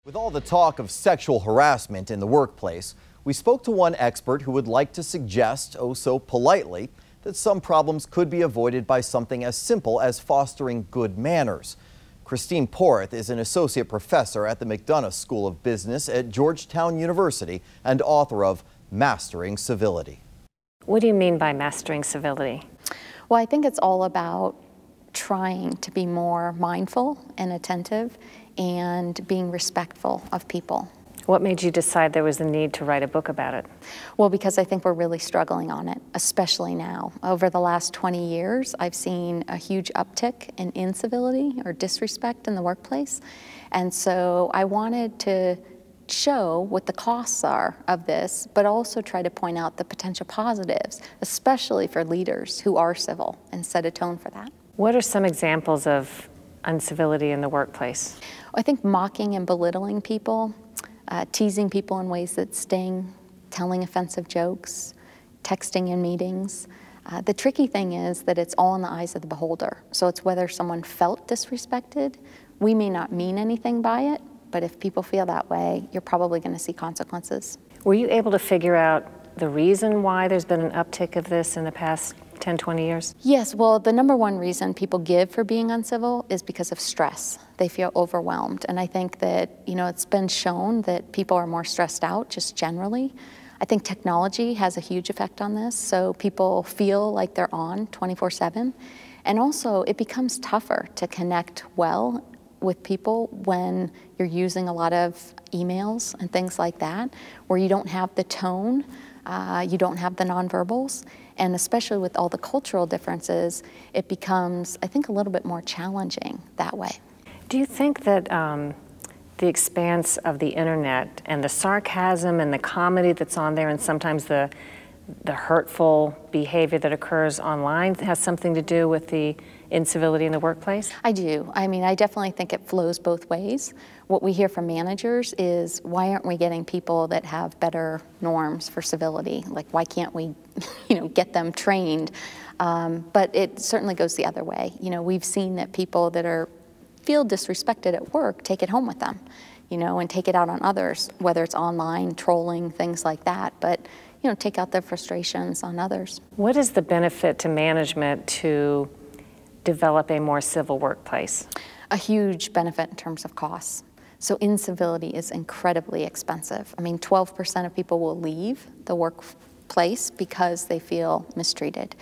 With all the talk of sexual harassment in the workplace, we spoke to one expert who would like to suggest, oh so politely, that some problems could be avoided by something as simple as fostering good manners. Christine Porath is an associate professor at the McDonough School of Business at Georgetown University and author of Mastering Civility. What do you mean by mastering civility? Well, I think it's all about trying to be more mindful and attentive and being respectful of people. What made you decide there was a need to write a book about it? Well, because I think we're really struggling on it, especially now. Over the last 20 years, I've seen a huge uptick in incivility or disrespect in the workplace. And so I wanted to show what the costs are of this, but also try to point out the potential positives, especially for leaders who are civil, and set a tone for that. What are some examples of uncivility in the workplace? I think mocking and belittling people, teasing people in ways that sting, telling offensive jokes, texting in meetings. The tricky thing is that it's all in the eyes of the beholder. So it's whether someone felt disrespected. We may not mean anything by it, but if people feel that way, you're probably going to see consequences. Were you able to figure out the reason why there's been an uptick of this in the past 10, 20 years? Yes, well, the number one reason people give for being uncivil is because of stress. They feel overwhelmed. And I think that, it's been shown that people are more stressed out just generally. I think technology has a huge effect on this. So people feel like they're on 24/7. And also it becomes tougher to connect well with people when you're using a lot of emails and things like that, where you don't have the tone, you don't have the nonverbals, and especially with all the cultural differences, it becomes, I think, a little bit more challenging that way. Do you think that the expanse of the internet and the sarcasm and the comedy that's on there and sometimes the hurtful behavior that occurs online has something to do with the incivility in the workplace? I do. I mean, I definitely think it flows both ways. What we hear from managers is, why aren't we getting people that have better norms for civility? Like, why can't we, get them trained? But it certainly goes the other way. We've seen that people that feel disrespected at work take it home with them, and take it out on others, whether it's online, trolling, things like that. But take out their frustrations on others. What is the benefit to management to develop a more civil workplace? A huge benefit in terms of costs. So incivility is incredibly expensive. I mean, 12% of people will leave the workplace because they feel mistreated.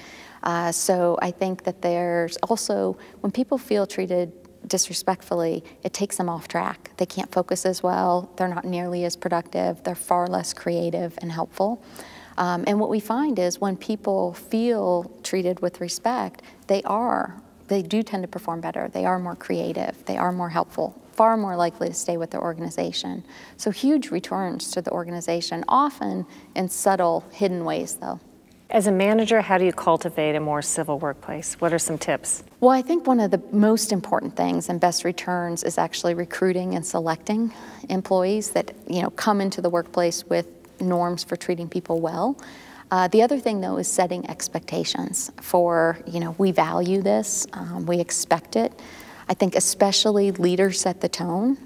So I think that there's also, when people feel treated disrespectfully, it takes them off track. They can't focus as well, they're not nearly as productive, they're far less creative and helpful. And what we find is when people feel treated with respect, they do tend to perform better. They are more creative, they are more helpful, far more likely to stay with their organization. So huge returns to the organization, often in subtle, hidden ways though. As a manager, how do you cultivate a more civil workplace? What are some tips? Well, I think one of the most important things and best returns is actually recruiting and selecting employees that come into the workplace with norms for treating people well. The other thing though is setting expectations for, we value this, we expect it. I think especially leaders set the tone,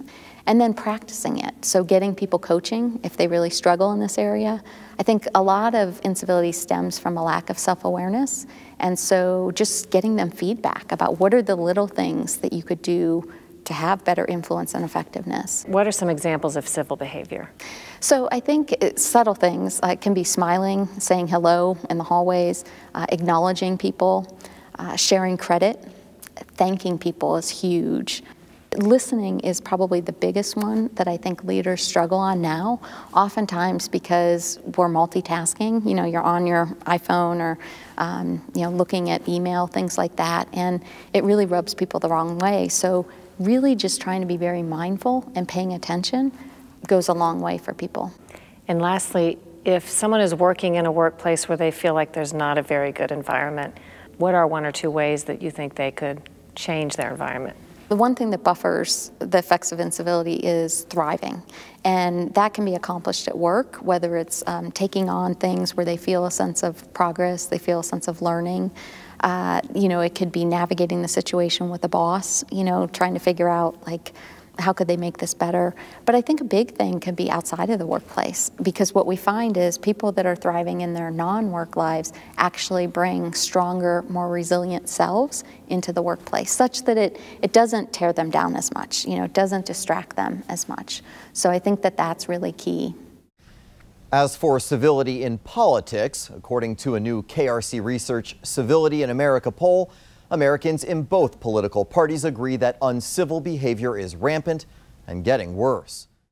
and then practicing it. So getting people coaching if they really struggle in this area. I think a lot of incivility stems from a lack of self-awareness, and so just getting them feedback about what are the little things that you could do to have better influence and effectiveness. What are some examples of civil behavior? So I think subtle things can be smiling, saying hello in the hallways, acknowledging people, sharing credit, thanking people is huge. Listening is probably the biggest one that I think leaders struggle on now, oftentimes because we're multitasking. You're on your iPhone or looking at email, things like that, and it really rubs people the wrong way. So really just trying to be very mindful and paying attention goes a long way for people. And lastly, if someone is working in a workplace where they feel like there's not a very good environment, what are one or two ways that you think they could change their environment? The one thing that buffers the effects of incivility is thriving. And that can be accomplished at work, whether it's taking on things where they feel a sense of progress, they feel a sense of learning. It could be navigating the situation with a boss, trying to figure out, like, how could they make this better? But I think a big thing can be outside of the workplace, because what we find is people that are thriving in their non-work lives actually bring stronger, more resilient selves into the workplace, such that it doesn't tear them down as much, it doesn't distract them as much. So I think that that's really key. As for civility in politics, according to a new KRC Research Civility in America poll, Americans in both political parties agree that uncivil behavior is rampant and getting worse.